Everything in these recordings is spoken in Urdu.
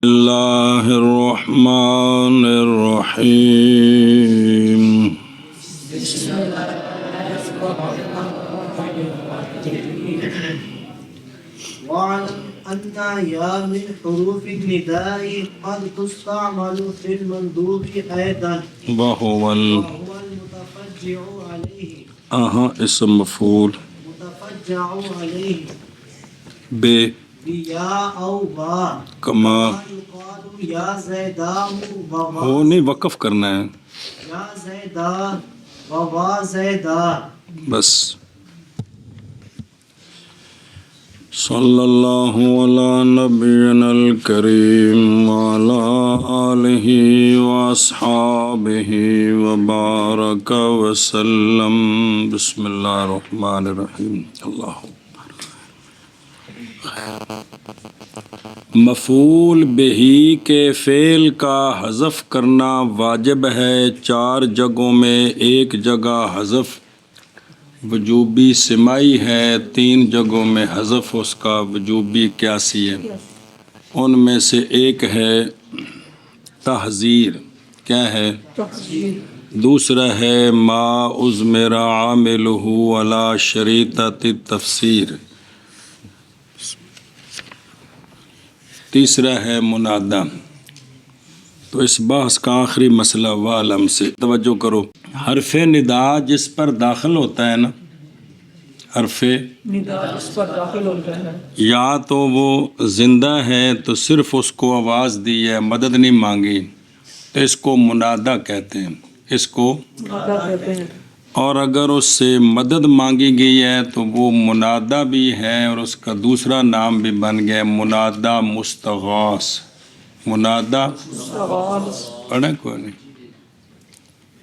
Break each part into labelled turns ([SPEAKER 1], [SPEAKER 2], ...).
[SPEAKER 1] اللہ الرحمن الرحیم
[SPEAKER 2] واعلم أن يا من حروف النداء قد تستعمل في المندوب أيضا
[SPEAKER 1] وهو
[SPEAKER 2] المتفجع عليه
[SPEAKER 1] اسم مفعول
[SPEAKER 2] متفجع عليه
[SPEAKER 1] بے
[SPEAKER 2] بيا أو با
[SPEAKER 1] کما
[SPEAKER 2] يقال يا زيدان
[SPEAKER 1] ہو نہیں وقف کرنا ہے
[SPEAKER 2] يا زيدان ووا زيدان
[SPEAKER 1] بس صلی اللہ علی نبینا الکریم وعلی آلہ واصحابہ وبارک وسلم بسم اللہ الرحمن الرحیم اللہ مفعول بہی کے فعل کا حذف کرنا واجب ہے 4 جگہوں میں، ایک جگہ حذف وجوبی سماعی ہے، 3 جگہوں میں حذف اس کا وجوبی قیاسی ہے۔ ان میں سے ایک ہے تحذیر، کیا ہے؟ دوسرا ہے ما اضمر عاملہ علی شریطۃ التفسیر، تیسرا ہے منادہ۔ تو اس بحث کا آخری مسئلہ وعلم سے توجہ کرو، حرف ندا جس پر داخل ہوتا ہے نا، حرف
[SPEAKER 3] ندا اس پر داخل ہوتا ہے،
[SPEAKER 1] یا تو وہ زندہ ہے تو صرف اس کو آواز دی ہے، مدد نہیں مانگی، تو اس کو منادہ کہتے ہیں، اس کو
[SPEAKER 3] منادہ کہتے ہیں۔ اور
[SPEAKER 1] اگر اس سے مدد مانگی گئی ہے تو وہ منادہ بھی ہے، اور اس کا دوسرا نام بھی بن گیا منادہ مستغاث۔ منادہ پڑھا کوئی نہیں،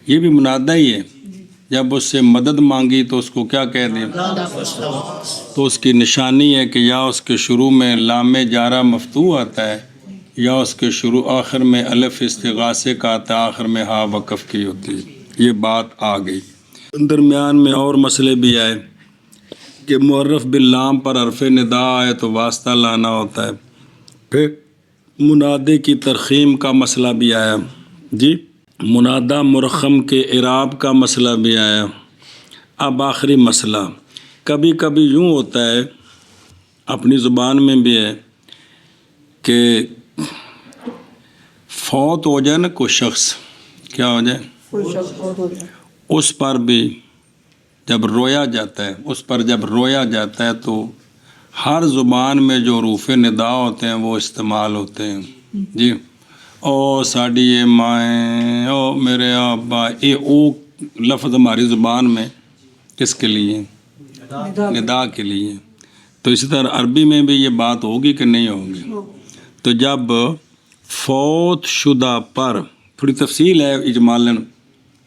[SPEAKER 1] یہ بھی منادہ ہی ہے۔ جب اس سے مدد مانگی تو اس کو کیا کہہ دیں؟ تو اس کی نشانی ہے کہ یا اس کے شروع میں لام جارہ مفتوح آتا ہے، یا اس کے شروع آخر میں الف استغاثے کا آتا ہے، آخر میں ہا وقف کی ہوتی ہے۔ یہ بات آ گئی۔ درمیان میں اور مسئلے بھی آئے کہ معرف باللام پر حرف ندا آئے تو واسطہ لانا ہوتا ہے، پھر منادے کی ترخیم کا مسئلہ بھی آیا، جی منادہ مرخم کے اعراب کا مسئلہ بھی آیا۔ اب آخری مسئلہ، کبھی کبھی یوں ہوتا ہے، اپنی زبان میں بھی ہے کہ فوت ہو جائے نا کوئی شخص، کیا ہو جائے؟
[SPEAKER 3] کوئی شخص فوت ہو جائے،
[SPEAKER 1] اس پر بھی جب رویا جاتا ہے، اس پر جب رویا جاتا ہے تو ہر زبان میں جو حروف ندا ہوتے ہیں وہ استعمال ہوتے ہیں، جی او ساڑی اے مائیں، او میرے ابا، اے او لفظ ہماری زبان میں کس کے لیے؟ ندا کے لیے۔ تو اسی طرح عربی میں بھی یہ بات ہوگی کہ نہیں ہوگی؟ تو جب فوت شدہ پر، تھوڑی تفصیل ہے اجمالاً،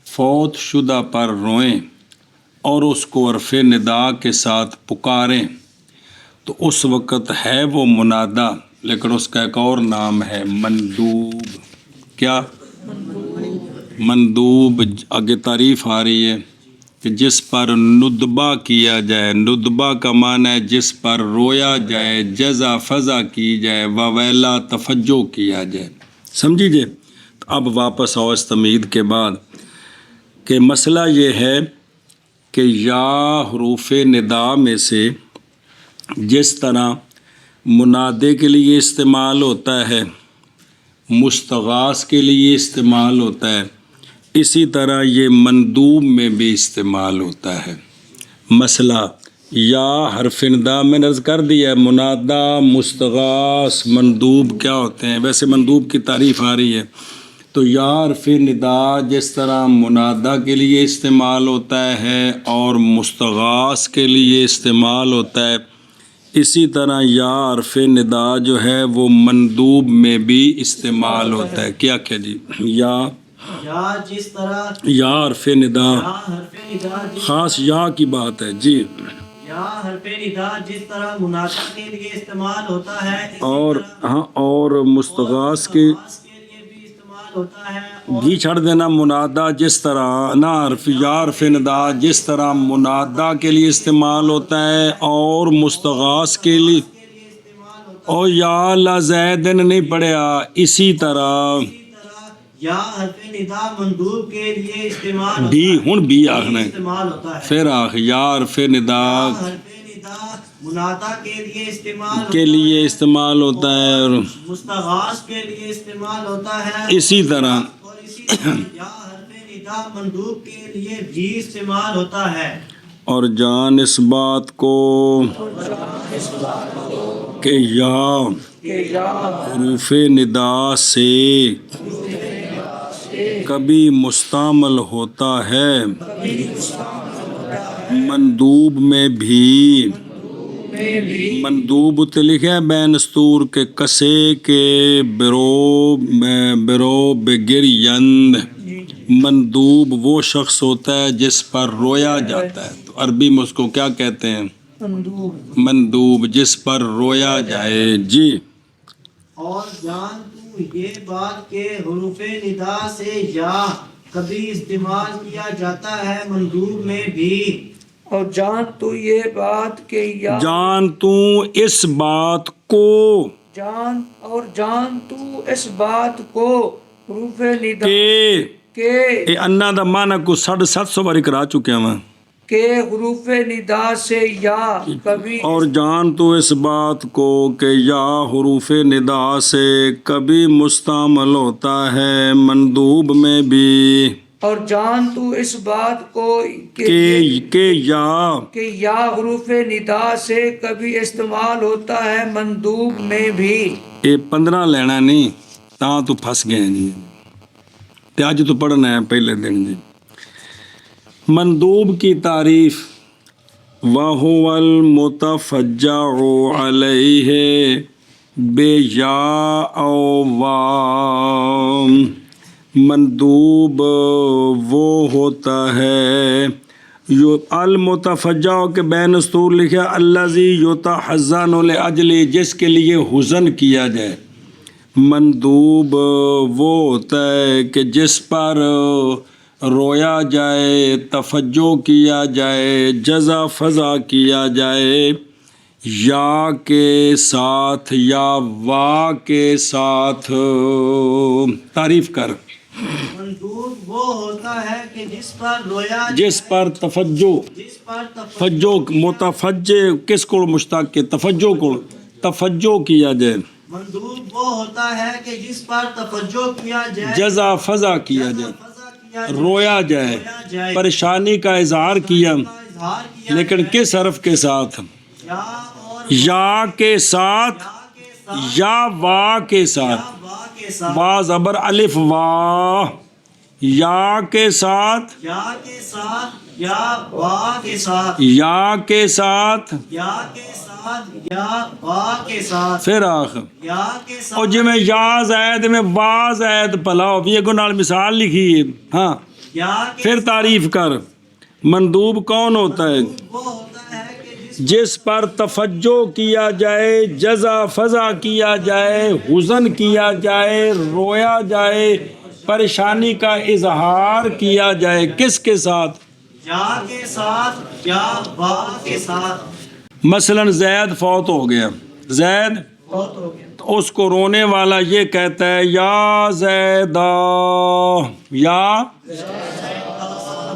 [SPEAKER 1] فوت شدہ پر روئیں اور اس کو حرف ندا کے ساتھ پکاریں تو اس وقت ہے وہ منادہ، لیکن اس کا ایک اور نام ہے مندوب۔ کیا؟ مندوب۔ آگے تعریف آ رہی ہے کہ جس پر ندبہ کیا جائے، ندبہ کا معنی ہے جس پر رویا جائے، جزا فضا کی جائے، وویلا تفجع کیا جائے، سمجھیے۔ اب واپس آؤ اس تمہید کے بعد کہ مسئلہ یہ ہے کہ یا حروف ندا میں سے جس طرح منادے کے لیے استعمال ہوتا ہے، مستغاث کے لیے استعمال ہوتا ہے، اسی طرح یہ مندوب میں بھی استعمال ہوتا ہے۔ مسئلہ یا حرف ندا میں نے عرض کر دیا ہے، منادہ، مستغاث، مندوب کیا ہوتے ہیں؟ ویسے مندوب کی تعریف آ رہی ہے۔ تو یا حرف ندا جس طرح منادہ کے لیے استعمال ہوتا ہے اور مستغاث کے لیے استعمال ہوتا ہے، اسی طرح یا حرف ندا جو ہے وہ مندوب میں بھی استعمال ہوتا ہے۔ کیا کیا جی؟ یا
[SPEAKER 2] جس طرح
[SPEAKER 1] یا حرف ندا، خاص یا کی بات ہے جی،
[SPEAKER 2] یا حرف ندا جس طرح منادہ کے لیے استعمال ہوتا ہے،
[SPEAKER 1] اور ہاں اور مستغاث کے
[SPEAKER 2] لیے بھی استعمال ہوتا ہے،
[SPEAKER 1] جی چھڑ دینا، منادہ جس طرح نا حرف یا حرف ندا جس طرح منادہ کے لیے استعمال ہوتا ہے اور مستغاث کے لیے اور یا لا زیدن نہیں پڑھیا، اسی طرح
[SPEAKER 2] یا حرف ندا مندوب کے لیے استعمال
[SPEAKER 1] بھی ہن بھی آخنا ہے،
[SPEAKER 2] استعمال ہوتا ہے.
[SPEAKER 1] پھر آخ یا حرف ندا
[SPEAKER 2] حرف ندا منادا کے لیے استعمال
[SPEAKER 1] کے لیے استعمال ہوتا ہے، اور
[SPEAKER 2] مستغاث کے لیے استعمال ہوتا ہے.
[SPEAKER 1] اسی طرح
[SPEAKER 2] اور اسی طرح یا حرف ندا مندوب کے لیے بھی استعمال ہوتا ہے.
[SPEAKER 1] اور جان اس بات کو کہ یا
[SPEAKER 3] کہ یا
[SPEAKER 1] حروف ندا سے کبھی مستعمل ہوتا ہے مندوب میں بھی. مندوب تے لکھا ہے بین استور کے کسے کے برو بگر یند. مندوب وہ شخص ہوتا ہے جس پر رویا جاتا ہے، تو عربی میں اس کو کیا کہتے ہیں؟
[SPEAKER 3] مندوب.
[SPEAKER 1] مندوب، جس پر رویا جائے. جی
[SPEAKER 2] اور جان تو یہ بات کہ حروف ندا سے یا کبھی استعمال کیا جاتا ہے مندوب میں بھی.
[SPEAKER 3] اور جان تو یہ بات کہ یا
[SPEAKER 1] جان تو اس بات کو
[SPEAKER 3] جان اور جان تو اس بات کو حروف ندا
[SPEAKER 1] کہ
[SPEAKER 3] کے
[SPEAKER 1] انا دا معنی کو 750 باری کرا چکے ہیں.
[SPEAKER 3] کہ حروف ندا سے یا کبھی
[SPEAKER 1] اور جان تو اس بات کو کہ یا حروف ندا سے کبھی مستعمل ہوتا ہے مندوب میں بھی.
[SPEAKER 3] اور جان تو اس بات کو
[SPEAKER 1] کہ
[SPEAKER 3] یا حروف ندا سے کبھی استعمال ہوتا ہے مندوب میں بھی.
[SPEAKER 1] یہ 15 لینا نہیں تاں تو پھنس گئے ہیں جی، تے اج تو پڑھنا ہے پہلے دن جی. مندوب کی تعریف وَهُوَ الْمُتَفَجَّعُ عَلَيْهِ بِيَا أَوْ وَام. مندوب وہ ہوتا ہے جو المتفجع کے بین استور لکھا الذی یتحزن لاجلی، جس کے لیے حزن کیا جائے. مندوب وہ ہوتا ہے کہ جس پر رویا جائے، تفجع کیا جائے، جزا فضا کیا جائے، یا کے ساتھ یا وا کے ساتھ. تعریف کر.
[SPEAKER 2] مندوب وہ ہوتا ہے کہ جس پر رویا
[SPEAKER 1] جس پر تفجع،
[SPEAKER 2] جس پر
[SPEAKER 1] فجو متفجع کس کو مشتاق کے تفجع کو تفجع کیا جائے،
[SPEAKER 2] مندوب وہ ہوتا ہے کہ جس پر توجہ کیا جائے،
[SPEAKER 1] جزا فضا کیا جائے،
[SPEAKER 2] فضا کیا جائے،
[SPEAKER 1] رویا جائے، پریشانی کا اظہار کیا،
[SPEAKER 2] اظہار کیا
[SPEAKER 1] لیکن کس حرف کے ساتھ؟
[SPEAKER 2] یا اور
[SPEAKER 1] یا کے ساتھ
[SPEAKER 2] کے ساتھ
[SPEAKER 1] یا وا کے ساتھ.
[SPEAKER 2] وا کے ساتھ
[SPEAKER 1] وا زبر الف وا. یا کے ساتھ
[SPEAKER 2] یا کے ساتھ یا وا کے ساتھ
[SPEAKER 1] یا کے ساتھ
[SPEAKER 2] یا کے ساتھ یا وا کے ساتھ
[SPEAKER 1] پھر آخ.
[SPEAKER 2] یا کے
[SPEAKER 1] اور
[SPEAKER 2] ساتھ
[SPEAKER 1] جی میں یا زید میں وا زید پلاؤ یہ کو نال مثال لکھی ہے. ہاں
[SPEAKER 2] یا کے
[SPEAKER 1] پھر تعریف کر. مندوب کون ہوتا ہے؟
[SPEAKER 2] وہ ہوتا ہے کہ
[SPEAKER 1] جس پر تفجع کیا جائے، جزا فضا کیا جائے، حزن کیا جائے، رویا جائے، پریشانی کا اظہار کیا جائے. کس کے ساتھ؟
[SPEAKER 2] یا کے ساتھ یا وا کے ساتھ.
[SPEAKER 1] مثلا زید فوت ہو گیا، زید
[SPEAKER 2] بہت ہو گیا
[SPEAKER 1] تو اس کو رونے والا یہ کہتا ہے یا زیدہ، یا.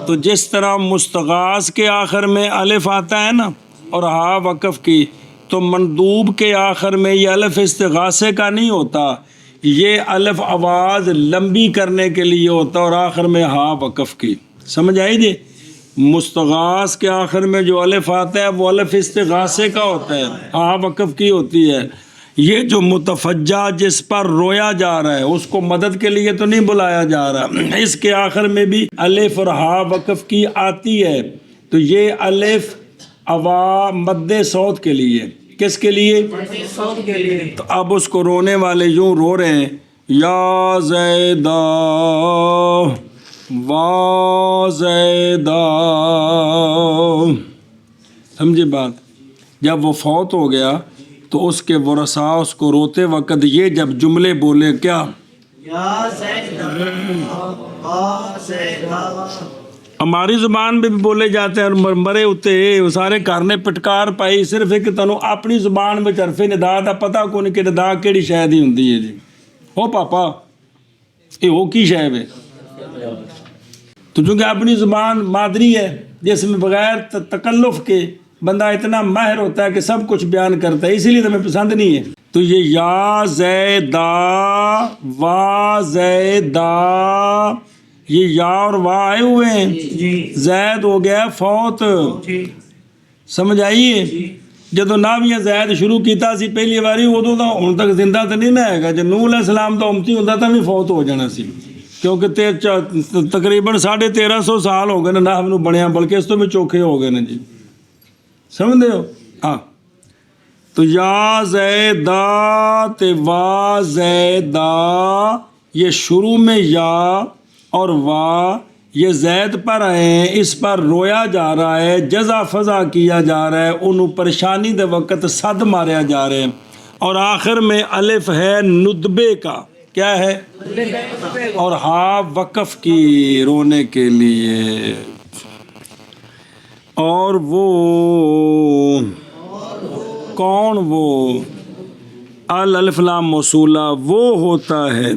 [SPEAKER 1] تو جس طرح مستغاث کے آخر میں الف آتا ہے نا اور ہا وقف کی، تو مندوب کے آخر میں یہ الف استغاثے کا نہیں ہوتا، یہ الف آواز لمبی کرنے کے لیے ہوتا اور آخر میں ہا وقف کی. سمجھ آئی جی؟ مستغاث کے آخر میں جو الف آتا ہے وہ الف استغاثے کا ہوتا ہے، ہا وقف کی ہوتی ہے. یہ جو متفجع جس پر رویا جا رہا ہے اس کو مدد کے لیے تو نہیں بلایا جا رہا، اس کے آخر میں بھی الف اور ہا وقف کی آتی ہے. تو یہ الف اوا مد صوت کے لیے، کس کے لیے؟
[SPEAKER 3] صوت کے لیے.
[SPEAKER 1] تو اب اس کو رونے والے یوں رو رہے ہیں یا زیدہ وا زیدہ. سمجھے بات؟ جب وہ فوت ہو گیا تو اس کے ورثاء اس کو روتے وقت یہ جب جملے بولے کیا؟
[SPEAKER 2] یا زیدہ وا زیدہ
[SPEAKER 1] ہماری زبان میں بھی بولے جاتے ہیں اور مرے اتنے وہ سارے کرنے پٹکار پائی صرف ایک تنوں اپنی زبان میں حرف ندا دا پتہ کو نہیں کہ ندا کیڑی شے دی ہوندی ہے جی ہو پاپا یہ ہو کی شے ہے تو چونکہ اپنی زبان مادری ہے جس میں بغیر تکلف کے بندہ اتنا ماہر ہوتا ہے کہ سب کچھ بیان کرتا ہے، اسی لیے تو ہمیں پسند نہیں ہے۔ تو یہ یا زیدہ وا زیدہ یہ یا اور وا آئے ہوئے ہیں،
[SPEAKER 2] جی
[SPEAKER 1] زید ہو گیا فوت،
[SPEAKER 2] جی
[SPEAKER 1] سمجھ آئیے؟ جدو ناویاں زید شروع کیتا سی پہلی باری ادو تو ہن تک زندہ تو نہیں نہ ہے گا، جب نوح علیہ السلام تو امتی ہوندا تو بھی فوت ہو جانا سی، کیونکہ تقریباً 1350 سال ہو گئے نا ناحو نو بنیا، بلکہ اس تو بھی چوکھے ہو گئے نا جی، سمجھتے ہو؟ ہاں تو یا زیدہ تے وا زیدہ یہ شروع میں یا اور وا یہ زید پر آئے ہیں، اس پر رویا جا رہا ہے، جزا فضا کیا جا رہا ہے، انہوں پریشانی دے وقت صد ماریا جا رہے ہیں، اور آخر میں الف ہے ندبے کا، کیا ہے؟ اور ہاں وقف کی رونے کے لیے، اور وہ کون وہ الف لام موصولہ وہ ہوتا ہے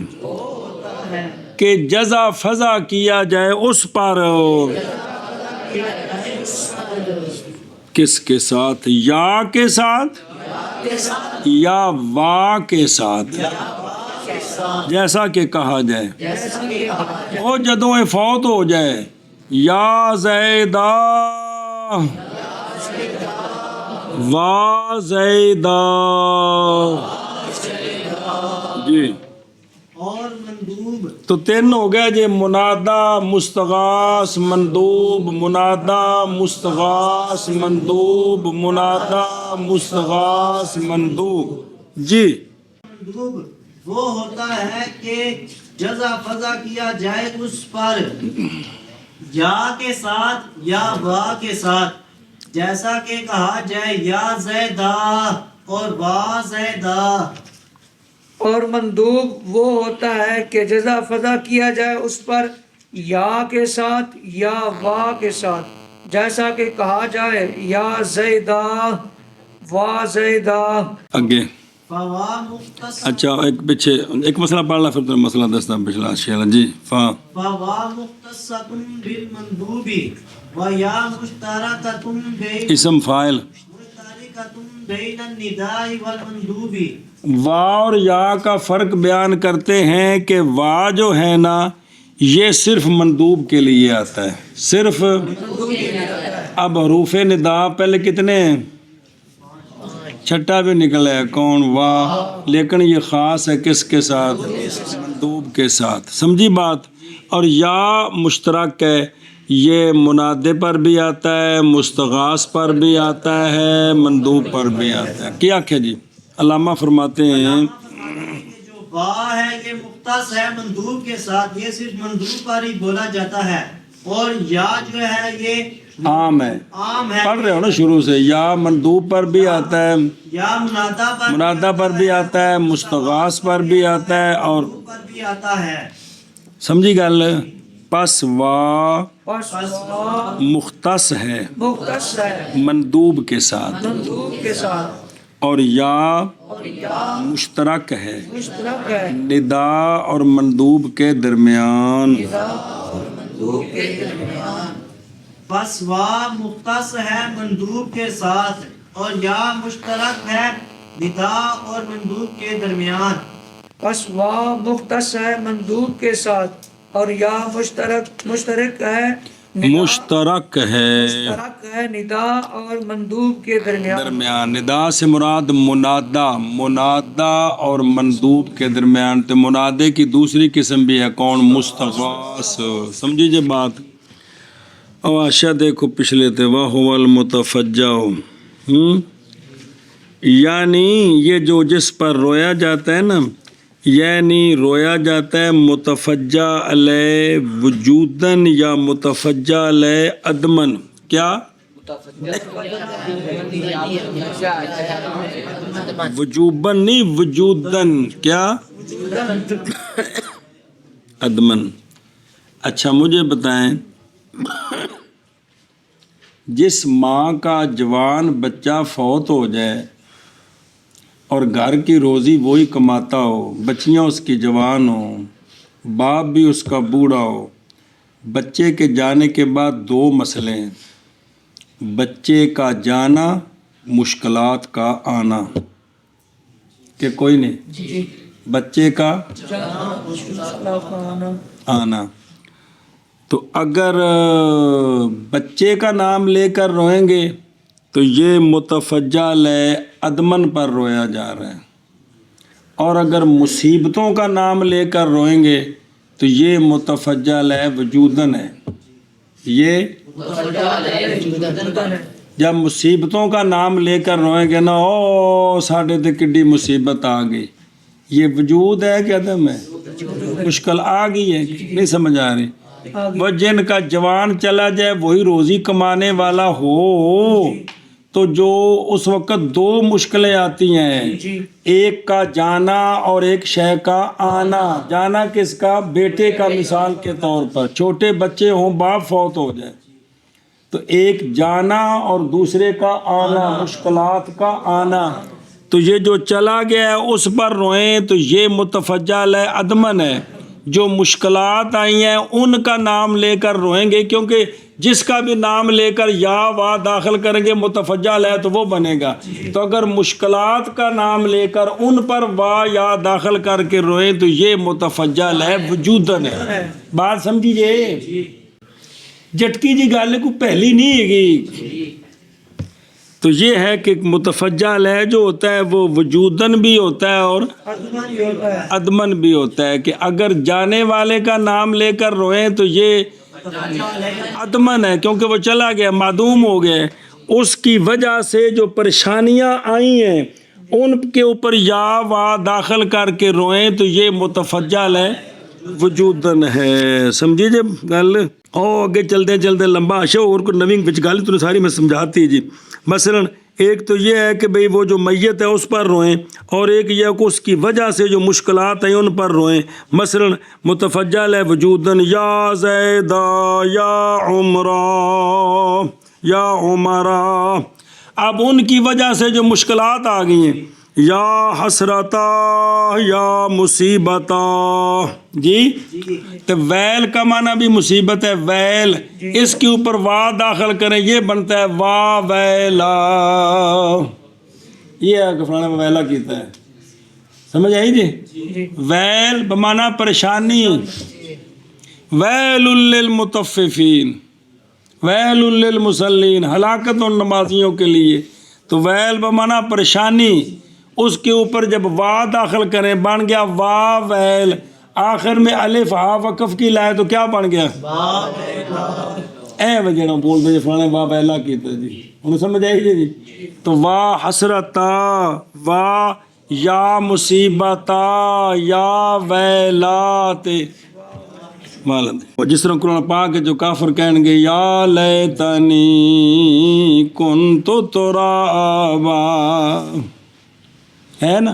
[SPEAKER 1] کہ جزا فضا کیا جائے اس پر، کس کے ساتھ؟ یا کے ساتھ یا وا کے ساتھ، جیسا کہ کہا جائے وہ جدوں فوت ہو جائے یا زیدہ وا زیدہ جی،
[SPEAKER 2] اور مندوب
[SPEAKER 1] تو تین ہو گیا جی، منادا مستغاث مندوب، منادا مستغاث مندوب، منادا مستغاث مندوب جی۔
[SPEAKER 2] مندوب وہ ہوتا ہے کہ جزا فضا کیا جائے اس پر یا کے ساتھ یا وا کے ساتھ، جیسا کہ کہا جائے یا زیدہ اور وا زیدہ۔
[SPEAKER 3] اور مندوب وہ ہوتا ہے کہ جزا فضا کیا جائے اس پر یا کے ساتھ یا وا کے ساتھ، جیسا کہ کہا جائے یا زیدہ وا زیدہ۔
[SPEAKER 1] اگے
[SPEAKER 2] فوا مختص
[SPEAKER 1] اچھا ایک پیچھے ایک مسئلہ پڑھ لا پھر تو مسئلہ دستا پچھلا شیلا جی۔
[SPEAKER 2] فوا مختصۃ بالمندوب و یا مشترکۃ بین
[SPEAKER 1] اسم فاعل
[SPEAKER 2] مشترکۃ بین النداء والمندوب۔
[SPEAKER 1] وا اور یا کا فرق بیان کرتے ہیں کہ وا جو ہے نا یہ صرف مندوب کے لیے آتا ہے، صرف اب حروف ندا پہلے کتنے ہیں؟ چھٹا بھی نکلا ہے کون؟ وا، لیکن یہ خاص ہے کس کے ساتھ؟ مندوب کے ساتھ، سمجھی بات؟ اور یا مشترک ہے، یہ منادے پر بھی آتا ہے، مستغاث پر بھی آتا ہے، مندوب پر بھی آتا ہے۔ کیا کیا جی؟ علامہ فرماتے ہیں
[SPEAKER 2] جو با ہے یہ مختص ہے مندوب کے ساتھ، یہ صرف مندوب پر ہی بولا جاتا ہے، اور یا جو ہے یہ
[SPEAKER 1] عام ہے،
[SPEAKER 2] عام ہے،
[SPEAKER 1] پڑھ رہے ہو نا شروع سے، یا مندوب پر بھی آتا ہے،
[SPEAKER 2] یا
[SPEAKER 1] منادہ پر بھی آتا ہے، مستغاث پر بھی آتا ہے، اور
[SPEAKER 2] پر بھی آتا ہے۔
[SPEAKER 1] سمجھی گل؟ پس وا
[SPEAKER 3] پس وا
[SPEAKER 1] مختص ہے
[SPEAKER 3] مختص ہے
[SPEAKER 1] مندوب کے ساتھ،
[SPEAKER 3] مندوب کے ساتھ،
[SPEAKER 1] اور یا
[SPEAKER 3] اور یا
[SPEAKER 1] مشترک ہے
[SPEAKER 3] مشترک ہے
[SPEAKER 1] ندا اور مندوب کے درمیان۔
[SPEAKER 3] مندوب کے درمیان۔
[SPEAKER 2] پس وا مختص ہے مندوب کے ساتھ اور یا مشترک ہے ندا اور مندوب کے درمیان۔
[SPEAKER 3] پس وا مختص ہے مندوب کے ساتھ اور یا مشترک ہے
[SPEAKER 1] مشترک ہے
[SPEAKER 3] ندا اور مندوب کے
[SPEAKER 1] درمیان۔ ندا سے مراد منادہ اور مندوب کے درمیان، تو منادے کی دوسری قسم بھی ہے کون؟ مستغاث۔ سمجھی جی بات؟ او آشا دیکھو پچھلے تھے وَهُوَ الْمُتَفَجَّعُ، یعنی یہ جو جس پر رویا جاتا ہے نا، یعنی رویا جاتا ہے متفجع علیہ وجوداً یا متفجع علیہ عدماً۔ کیا؟ وجوباً نہیں وجوداً، کیا؟ عدماً۔ اچھا مجھے بتائیں جس ماں کا جوان بچہ فوت ہو جائے اور گھر کی روزی وہی کماتا ہو، بچیاں اس کی جوان ہوں، باپ بھی اس کا بوڑھا ہو، بچے کے جانے کے بعد دو مسئلے ہیں، بچے کا جانا، مشکلات کا آنا، کہ کوئی نہیں، بچے کا آنا۔ تو اگر بچے کا نام لے کر روئیں گے تو یہ متفجع لے عدمن پر رویا جا رہا ہے، اور اگر مصیبتوں کا نام لے کر روئیں گے تو یہ متفجع لے وجودن ہے۔ یہ جب مصیبتوں کا نام لے کر روئیں گے نا، او ساڑھے تے کڈی مصیبت آ گئی، یہ وجود ہے کہ عدم ہے؟ مشکل آ گئی ہے، نہیں سمجھ آ رہی؟ وہ جن کا جوان چلا جائے وہی روزی کمانے والا ہو، تو جو اس وقت دو مشکلیں آتی ہیں، ایک کا جانا اور ایک شے کا آنا۔ جانا کس کا؟ بیٹے کا، مثال کے طور پر چھوٹے بچے ہوں، باپ فوت ہو جائے تو ایک جانا اور دوسرے کا آنا، مشکلات کا آنا۔ تو یہ جو چلا گیا ہے اس پر روئیں تو یہ متفجع لے عدمن ہے۔ جو مشکلات آئی ہیں ان کا نام لے کر روئیں گے، کیونکہ جس کا بھی نام لے کر یا وا داخل کریں گے متفجع لے تو وہ بنے گا۔ تو اگر مشکلات کا نام لے کر ان پر وا یا داخل کر کے روئیں تو یہ متفجع لے وجودن ہے۔ بات سمجھیے، جٹکی جی گل کو پہلی نہیں ہے گی۔ تو یہ ہے کہ متفجع لے جو ہوتا ہے وہ وجودن بھی ہوتا ہے اور عدمن بھی ہوتا ہے، کہ اگر جانے والے کا نام لے کر روئیں تو یہ عدمن ہے، کیونکہ وہ چلا گیا، معدوم ہو گیا۔ اس کی وجہ سے جو پریشانیاں آئی ہیں ان کے اوپر یا وا داخل کر کے روئیں تو یہ متفجع لے وجودن ہے۔ سمجھیے جب گل اگے چلتے چلتے لمبا اور کوئی نویں وچ گل تو ساری میں سمجھاتی جی۔ مثلا ایک تو یہ ہے کہ بھئی وہ جو میت ہے اس پر روئیں، اور ایک یہ کہ اس کی وجہ سے جو مشکلات ہیں ان پر روئیں۔ مثلا متفجع لے وجودن یا زیدہ یا عمرہ یا عمرہ، اب ان کی وجہ سے جو مشکلات آ گئی ہیں، یا حسرتا یا مصیبتا، جی تو ویل کا معنی بھی مصیبت ہے، ویل، اس کے اوپر وا داخل کریں یہ بنتا ہے وا ویلا، یہ ہے کہ فلانا ویلا کیتا ہے، سمجھ آئی جی؟ ویل بمعنی پریشانی، ویل للمطففین، ویل للمصلین، ہلاکت ان نمازیوں کے لیے۔ تو ویل بمعنی پریشانی، اس کے اوپر جب وا داخل کریں بن گیا وا ویل، آخر میں الف ہا وقف کی لائے تو کیا بن گیا؟ اے وجہ بول دے فلانے وا ویلا کیتا جی، انہیں سمجھ آئی جی؟ تو وا حسرتا، وا یا مصیبتا یا ویلات، جس طرح قرآن پاک جو کافر کہیں گے یا لیتنی کنت ترابا، ہے نا،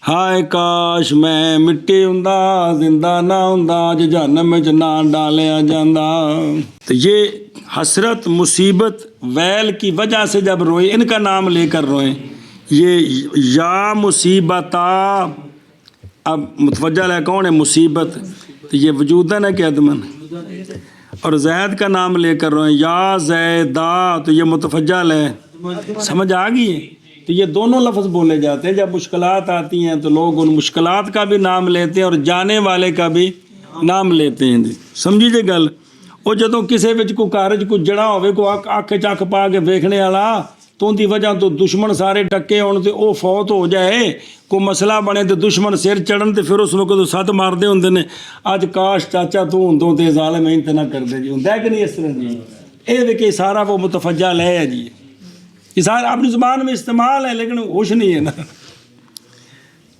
[SPEAKER 1] ہائے کاش میں مٹی ہوندا، زندہ نہ ہوندا، اج جہنم وچ نہ ڈالیا جاندا۔ تو یہ حسرت، مصیبت، ویل کی وجہ سے جب روئیں، ان کا نام لے کر روئیں، یہ یا مصیبتا، اب متوجہ لے کون ہے؟ مصیبت، تو یہ وجودن ہے کہ عدمن؟ اور زید کا نام لے کر روئیں یا زیدہ، تو یہ متفجع لے، سمجھ آ گئی ہے؟ تو یہ دونوں لفظ بولے جاتے ہیں جب مشکلات آتی ہیں تو لوگ ان مشکلات کا بھی نام لیتے ہیں اور جانے والے کا بھی نام لیتے ہیں جی، سمجھیے گل۔ وہ جدوں کسے وچ کوئی کارج کو جڑا ہوئے، کو اکھ چکھ پا کے ویکھنے والا، تو ان دی وجہ تو دشمن سارے ڈکے ہون تے او فوت ہو جائے، کوئی مسئلہ بنے تو دشمن سر چڑھن تے پھر اس وقت تو سات ماردے ہوندے نے، اج کاش چاچا تو ہوندوں تے ظالم این تے نہ کردے جی، ہوندا ہے کہ نہیں اس طرح جی؟ اے ویکھے سارا وہ متفجع لے ہے جی، یہ سارا اپنی زبان میں استعمال ہے لیکن ہوش نہیں ہے نا۔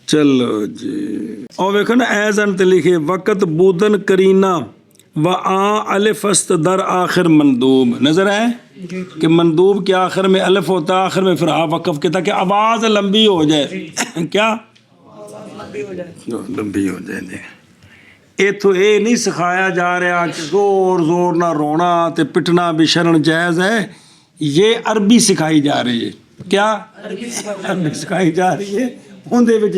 [SPEAKER 1] چلو جی، اور ویکھو نا ایزن تے لکھے وقت بودن کرینہ و آ الف است در آخر مندوب، نظر ہے کہ مندوب کے آخر میں الف ہوتا ہے، آخر میں پھر آ وقف کے، تاکہ آواز لمبی ہو جائے، کیا لمبی ہو جائے جی۔ ਇੱਥੋਂ ਇਹ ਨਹੀਂ ਸਿਖਾਇਆ ਜਾ ਰਿਹਾ ਕਿ ਜ਼ੋਰ ਜ਼ੋਰ ਨਾਲ ਰੋਣਾ ਤੇ ਪਿੱਟਣਾ ਵਿਛੜਨ ਜਾਇਜ਼ ਹੈ। ਇਹ ਅਰਬੀ ਸਿਖਾਈ ਜਾ ਰਹੀ ਹੈ। ਕਿਆ ਅਰਬੀ ਸਿਖਾਈ ਜਾ ਰਹੀ ਹੈ। ਉਹਦੇ ਵਿੱਚ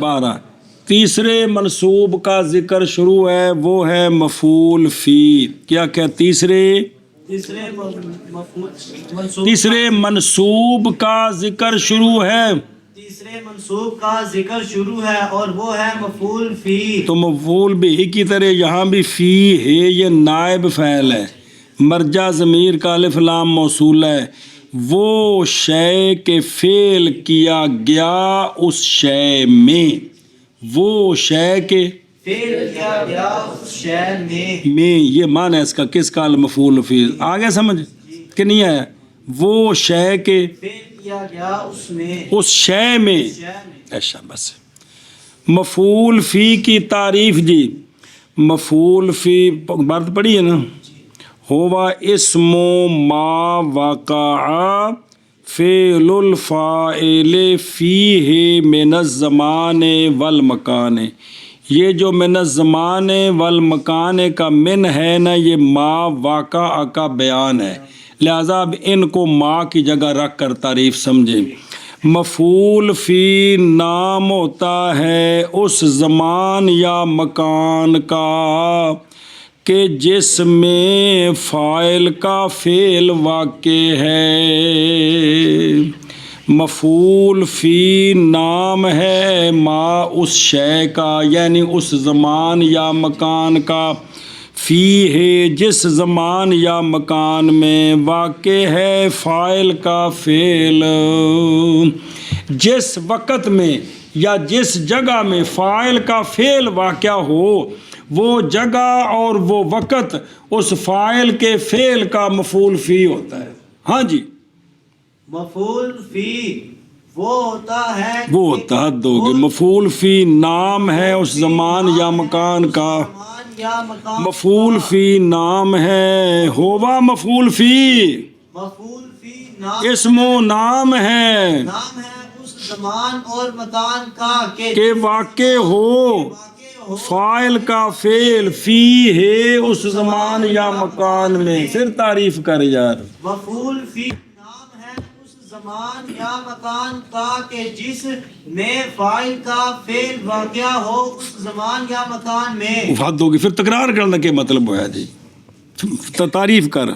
[SPEAKER 1] 12। تیسرے منصوب کا ذکر شروع ہے، وہ ہے مفعول فی. کیا تیسرے
[SPEAKER 2] تیسرے
[SPEAKER 1] منصوب کا ذکر شروع ہے،
[SPEAKER 2] تیسرے منصوب کا ذکر شروع ہے اور وہ ہے مفعول فی.
[SPEAKER 1] تو مفعول بھی کی طرح یہاں بھی فی ہے، یہ نائب فعل ہے، مرجع ضمیر کا الف لام موصول ہے. وہ شے کے فعل کیا گیا اس شے میں، وہ شے کے
[SPEAKER 2] فعل کیا گیا اس شے میں.
[SPEAKER 1] یہ معنی ہے اس کا، کس کا؟ المفعول فی. آگے سمجھ کہ نہیں آیا؟ وہ شے کے
[SPEAKER 2] فعل کیا گیا اس میں،
[SPEAKER 1] اس شے میں.
[SPEAKER 2] شے میں.
[SPEAKER 1] ایسا بس. مفعول فی کی تعریف جی. مفعول فی بات پڑھی ہے نا، ہوا اسم ما وقع فعل الفاعل فیہ من الزمان والمکان. یہ جو من الزمان والمکان کا من ہے نا، یہ ما واقع کا بیان ہے، لہذا اب ان کو ما کی جگہ رکھ کر تعریف سمجھیں. مفعول فی نام ہوتا ہے اس زمان یا مکان کا کہ جس میں فاعل کا فعل واقع ہے. مفعول فی نام ہے ما اس شے کا، یعنی اس زمان یا مکان کا، فی ہے جس زمان یا مکان میں واقع ہے فاعل کا فعل. جس وقت میں یا جس جگہ میں فاعل کا فعل واقع ہو، وہ جگہ اور وہ وقت اس فاعل کے فعل کا مفعول فی ہوتا ہے. ہاں جی،
[SPEAKER 2] مفعول فی وہ ہوتا ہے،
[SPEAKER 1] وہ حد ہوگی. مفعول فی نام ہے اس زمان یا مکان کا،
[SPEAKER 2] زمان یا مکان.
[SPEAKER 1] مفعول فی نام ہے، ہوا مفعول فی
[SPEAKER 2] مفعول فی نام
[SPEAKER 1] اسم و نام ہے
[SPEAKER 2] نام ہے اس زمان اور مکان کا
[SPEAKER 1] کہ واقع ہو
[SPEAKER 2] واقع ہو
[SPEAKER 1] فاعل کا فعل فی ہے اس زمان یا مکان میں. پھر تعریف کر یار.
[SPEAKER 2] مفعول فی نام ہے اس زمان یا مکان کا کہ جس میں فاعل کا فعل واقع ہو اس زمان یا مکان میں.
[SPEAKER 1] حد ہوگی. پھر تکرار کرنے کے مطلب ہوا جی، تعریف کر.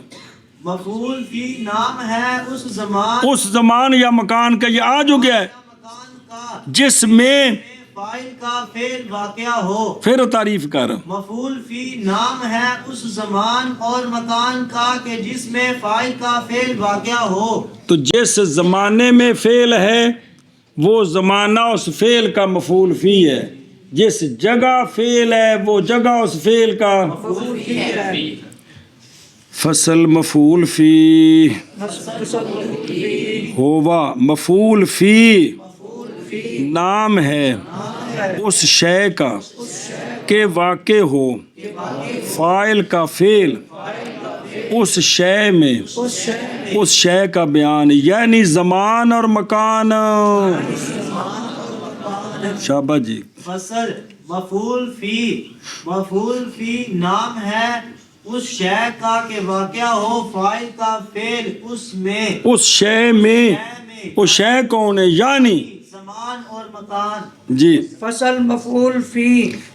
[SPEAKER 2] مفعول فی نام ہے اس زمان
[SPEAKER 1] اس زمان یا مکان کا، یہ آ جو گیا ہے،
[SPEAKER 2] یا مکان کا
[SPEAKER 1] جس میں.
[SPEAKER 2] فاعل کا فعل واقع ہو.
[SPEAKER 1] پھر تعریف کر.
[SPEAKER 2] مفعول فی نام ہے اس زمان اور مکان کا کہ جس میں فاعل کا فعل واقع ہو.
[SPEAKER 1] تو جس زمانے میں فعل ہے وہ زمانہ اس فعل کا مفعول فی ہے، جس جگہ فعل ہے وہ جگہ اس فعل کا
[SPEAKER 2] مفعول فی ہے.
[SPEAKER 1] فصل مفعول فی ہوا مفعول فی نام ہے اس شے کا کہ واقع ہو فاعل کا فعل اس شے میں اس شے کا بیان، یعنی زمان اور مکان. شاباش جی.
[SPEAKER 2] فصل مفعول فی نام ہے اس شے کا کہ واقع ہو فاعل کا فعل اس میں
[SPEAKER 1] اس شے میں. وہ شے کون ہے؟ یعنی
[SPEAKER 2] زمان اور مکان.
[SPEAKER 1] جی.
[SPEAKER 3] فصل مفعول فی.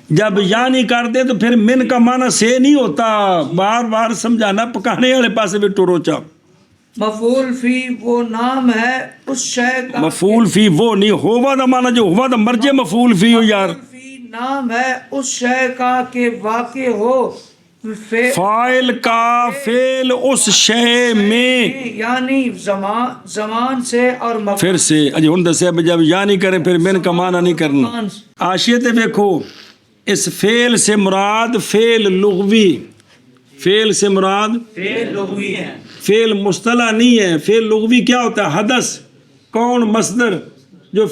[SPEAKER 1] جب یعنی کر دے تو پھر من کا معنی سے نہیں ہوتا، بار بار سمجھانا، پکانے والے پاس بھی ٹورو چا.
[SPEAKER 3] مفعول فی وہ نام ہے اس شے کا.
[SPEAKER 1] مفعول فی وہ نہیں، ہوا دا معنی جو ہوا دا مرجع مفعول فی ہو یار.
[SPEAKER 3] مفعول فی نام ہے اس شے کا کہ واقع ہو
[SPEAKER 1] فاعل کا فعل اس شے میں،
[SPEAKER 3] یعنی زمان سے اور مکان.
[SPEAKER 1] پھر سے اجی ہن دسیا جب یعنی کریں پھر من کا معنی نہیں کرنا. آشیت دیکھو، اس فعل سے مراد فعل لغوی، فعل سے مراد
[SPEAKER 2] فعل لغوی ہے،
[SPEAKER 1] فعل مصطلح نہیں ہے. فعل لغوی کیا ہوتا ہے؟ حدث. کون؟ مصدر. جو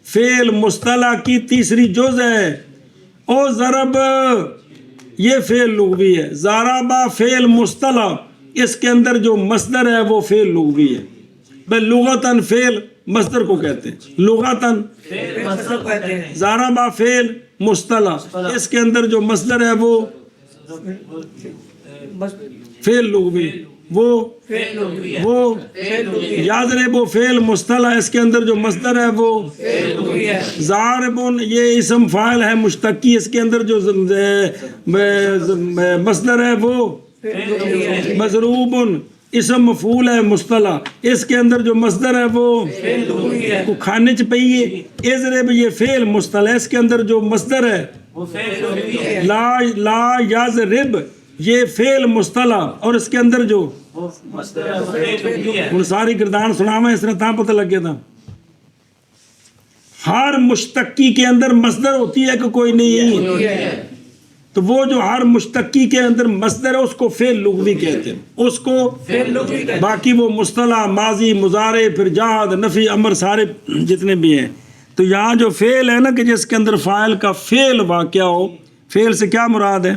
[SPEAKER 1] فعل مصطلح کی تیسری جز ہے. او ضرب، یہ فعل لغوی ہے. ضربہ فعل مصطلح، اس کے اندر جو مصدر ہے وہ فعل لغوی ہے. بھائی لغتاً فعل مصدر کو کہتے ہیں، لغتاً
[SPEAKER 2] مطلب کہتے ہیں.
[SPEAKER 1] ضربہ فعل مصطلح، اس کے اندر جو مصدر ہے وہ فعل لغوی. وہ
[SPEAKER 3] فعل لغوی ہے
[SPEAKER 1] وہ
[SPEAKER 3] فعل لغوی ہے
[SPEAKER 1] یضرب فعل مصطلح اس کے اندر جو مصدر ہے وہ
[SPEAKER 3] فعل لغوی ہے
[SPEAKER 1] ضارب یہ اسم فاعل ہے مشتقی اس کے اندر جو مصدر ہے وہ
[SPEAKER 3] فعل لغوی ہے
[SPEAKER 1] مضروب اسم مفعول ہے مصطلح اس کے اندر جو مصدر ہے وہ
[SPEAKER 3] فعل لغوی ہے
[SPEAKER 1] کو کھانے چ پئیے اضرب یہ فعل مصطلح اس کے اندر جو مصدر ہے
[SPEAKER 2] وہ فعل لغوی ہے
[SPEAKER 1] لا یضرب یہ فعل مصطلح اور اس کے اندر جو
[SPEAKER 2] وہ مصدر ہے وہ فعل لغوی ہے
[SPEAKER 1] ہن ساری گردان سناواں اس طرح تاں پتہ لگے تھا ہر مشتقی کے اندر مصدر ہوتی ہے کہ کوئی نہیں تو وہ جو ہر مشتقی کے اندر مصدر ہے اس کو فعل لغوی کہتے ہیں اس کو
[SPEAKER 3] فعل لغوی ہے
[SPEAKER 1] باقی وہ مصطلح ماضی مضارع پھر جہاد نفی امر سارے جتنے بھی ہیں تو یہاں جو فعل ہے نا کہ جس کے اندر فاعل کا فعل واقع ہو فعل سے کیا مراد ہے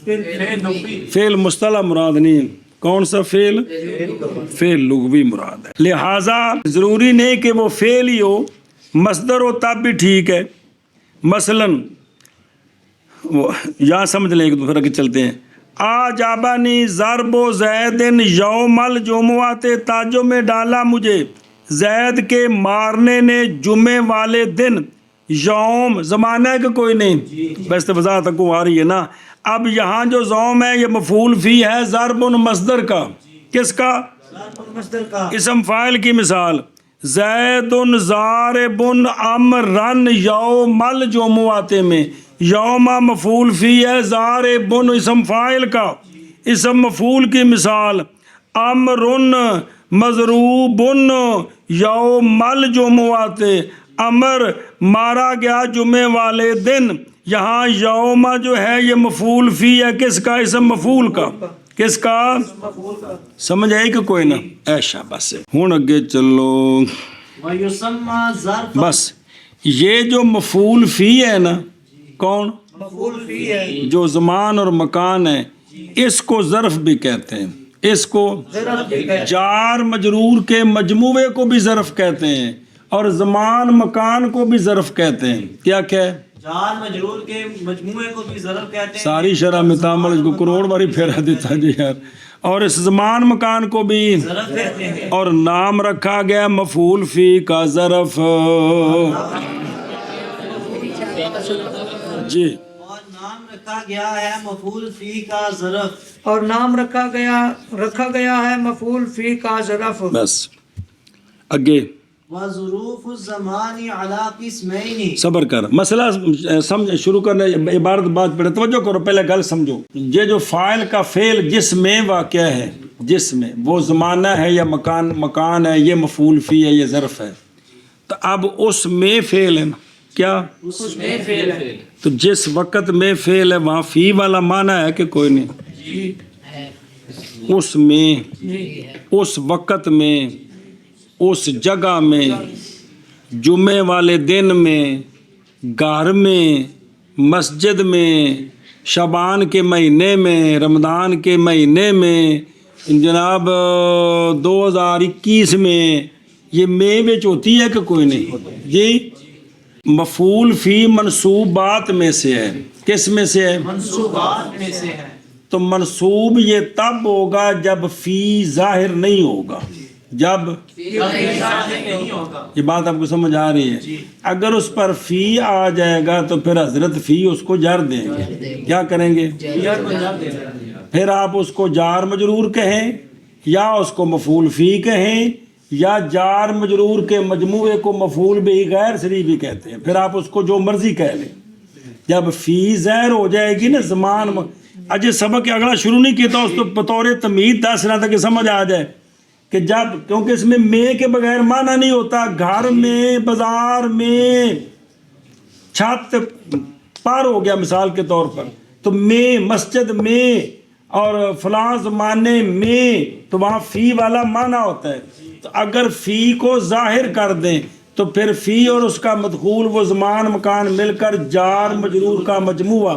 [SPEAKER 2] فعل لغوی
[SPEAKER 1] فعل مصطلح مراد نہیں ہے کون سا فعل فعل لغوی مراد ہے لہٰذا ضروری نہیں کہ وہ فعل ہی ہو مصدر ہو تب بھی ٹھیک ہے مثلاً یہاں سمجھ لیں ایک دوسرے کے چلتے ہیں آجابنی ضرب و زید یوم الجمعہ تاجوں میں ڈالا مجھے زید کے مارنے نے جمعے والے دن یوم زمانہ ہے کہ کوئی نہیں بس وضاحت تک آ رہی ہے نا اب یہاں جو زوم ہے یہ مفعول فی ہے ضرب مصدر کا کس کا
[SPEAKER 2] مصدر کا
[SPEAKER 1] اسم فاعل کی مثال زید ضارب امرن یوم الجمعہ میں یوم مفعول فی ہے ضارب اسم فاعل کا اسم مفعول کی مثال امر مضروب یوم الجمعہ امر مارا گیا جمعے والے دن یہاں یوم جو ہے یہ مفعول فی ہے کس کا اسم مفعول کا کس کا سمجھ آئی کہ کوئی نہ ایشا بس ہوں اگے چلو
[SPEAKER 2] وَيُسَمَّى ظرف
[SPEAKER 1] بس یہ جو مفعول فی ہے نا کون
[SPEAKER 3] مفعول فی ہے
[SPEAKER 1] جو زمان اور مکان ہے اس کو ظرف بھی کہتے ہیں اس کو
[SPEAKER 3] ظرف بھی ہے
[SPEAKER 1] جار مجرور کے مجموعے کو بھی ظرف کہتے ہیں اور زمان مکان کو بھی ظرف کہتے ہیں کیا ہے
[SPEAKER 2] جار مجرور کے مجموعے کو بھی ظرف کہتے ہیں
[SPEAKER 1] ساری شرح میں تعامل کو کروڑ باری پھیرا دیتا جی یار اور اس زمان مکان کو بھی
[SPEAKER 2] ظرف کہتے ہیں
[SPEAKER 1] اور نام رکھا گیا مفعول فی کا ظرف جی
[SPEAKER 2] اور نام رکھا گیا ہے مفعول فی کا ظرف
[SPEAKER 3] اور نام رکھا گیا ہے مفعول فی کا ظرف
[SPEAKER 1] بس اگے
[SPEAKER 2] وظروف الزمان علی قسمین
[SPEAKER 1] صبر کر مسئلہ سمجھ شروع کرنے عبارت بات پڑھے توجہ کرو پہلے گل سمجھو یہ جو فاعل کا فعل جس میں واقع ہے جس میں وہ زمانہ ہے یا مکان ہے یہ مفعول فی ہے یہ ظرف ہے تو اب اس میں فعل ہے نا کیا
[SPEAKER 2] اس میں فعل ہے
[SPEAKER 1] تو جس وقت میں فعل ہے وہاں فی والا معنی ہے کہ کوئی نہیں
[SPEAKER 3] جی
[SPEAKER 1] اس میں
[SPEAKER 3] جی
[SPEAKER 1] اس وقت میں اس جگہ میں جمعے والے دن میں گھر میں مسجد میں شعبان کے مہینے میں رمضان کے مہینے میں جناب 2021 میں یہ میں وچ ہوتی ہے کہ کوئی نہیں جی مفعول فی منصوبات میں سے ہے کس میں سے ہے
[SPEAKER 2] منصوبات میں سے ہے
[SPEAKER 1] تو منصوب یہ تب ہوگا جب فی ظاہر نہیں ہوگا جب
[SPEAKER 2] نہیں ہوگا
[SPEAKER 1] یہ بات آپ کو سمجھ آ رہی ہے اگر اس پر فی آ جائے گا تو پھر حضرت فی اس کو جر دیں گے کیا کریں گے پھر آپ اس کو جار مجرور کہیں یا اس کو مفعول فی کہیں یا جار مجرور کے مجموعے کو مفعول بھی غیر صریح بھی کہتے ہیں پھر آپ اس کو جو مرضی کہہ لیں جب فی ظاہر ہو جائے گی نا زمان اجے سبق اگلا شروع نہیں کیا تھا اس کو بطور تمہید 10 رہا تھا کہ سمجھ آ جائے کہ جب کیونکہ اس میں کے بغیر معنی نہیں ہوتا گھر میں بازار میں چھت پر ہو گیا مثال کے طور پر تو میں مسجد میں اور فلاں زمانے میں تو وہاں فی والا معنی ہوتا ہے تو اگر فی کو ظاہر کر دیں تو پھر فی اور اس کا مدخول وہ زمان مکان مل کر جار مجرور کا مجموعہ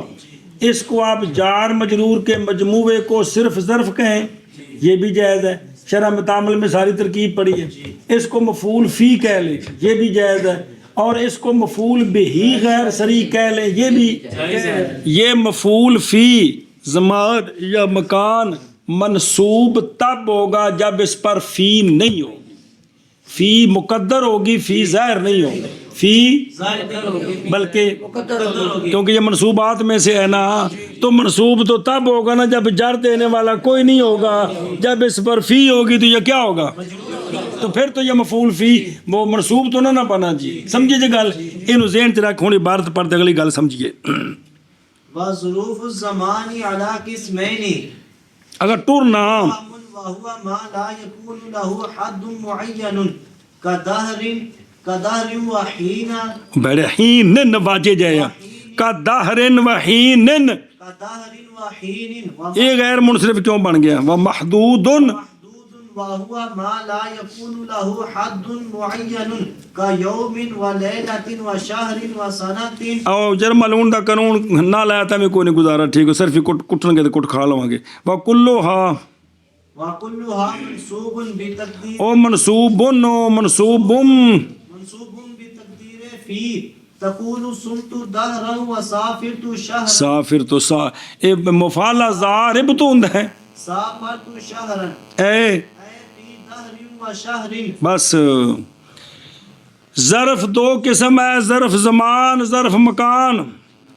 [SPEAKER 1] اس کو آپ جار مجرور کے مجموعے کو صرف ظرف کہیں یہ بھی جائز ہے شرح متعامل میں ساری ترکیب پڑی ہے اس کو مفعول فی کہہ لیں یہ بھی جائز ہے اور اس کو مفعول بہی غیر صریح کہہ لیں یہ بھی یہ مفعول فی زمان یا مکان منصوب تب ہوگا جب اس پر فی نہیں ہوگی. فی مقدر ہوگی, فی ظاہر نہیں ہوگی. فی بلکہ کیونکہ یہ منصوبات میں سے ہے نا, تو منصوب تو تب ہوگا نا جب جر دینے والا کوئی نہیں ہوگا. جب اس پر فی ہوگی تو یہ کیا ہوگا؟ تو پھر تو یہ مفعول فی وہ منصوب تو نہ بنا جی. سمجھے جی گل؟ یہ ذہن چ رکھ. ہوں عبارت پڑھتے اگلی گل سمجھیے.
[SPEAKER 2] وظروف الزمان علی قسمین
[SPEAKER 1] اگر ٹرنا
[SPEAKER 2] وهو ما لا يكون له حد معين كدهر وحين
[SPEAKER 1] بڑے ہین واجے جایا کا دہرن و ہین.
[SPEAKER 2] كدهر وحين
[SPEAKER 1] یہ غیر منصرف کیوں بن گیا؟ وہ محدود
[SPEAKER 2] محدود وهو ما لا يكون له حد معين كيوم وليلة وشهر وسنة.
[SPEAKER 1] او جرملون دا قانون نہ لایا تھا میں کوئی نہیں گزارا. ٹھیک ہے, صرف کٹن گے تو کٹ کھا لواں گے. وَكُلُّهَا
[SPEAKER 2] وَكُلُّهَا مَنْصُوبٌ بِتَقْدِيرِ
[SPEAKER 1] او منصوبن منصوبم
[SPEAKER 2] منصوب بتقدیر فی تقول صمت دہرا وسافرت شہرا.
[SPEAKER 1] سافر تو اے مفعول ضارب تو ہوندا ہے.
[SPEAKER 2] سافرت شہرا
[SPEAKER 1] اے
[SPEAKER 2] فی دہر و شہر.
[SPEAKER 1] بس ظرف دو قسم ہے, ظرف زمان, ظرف مکان.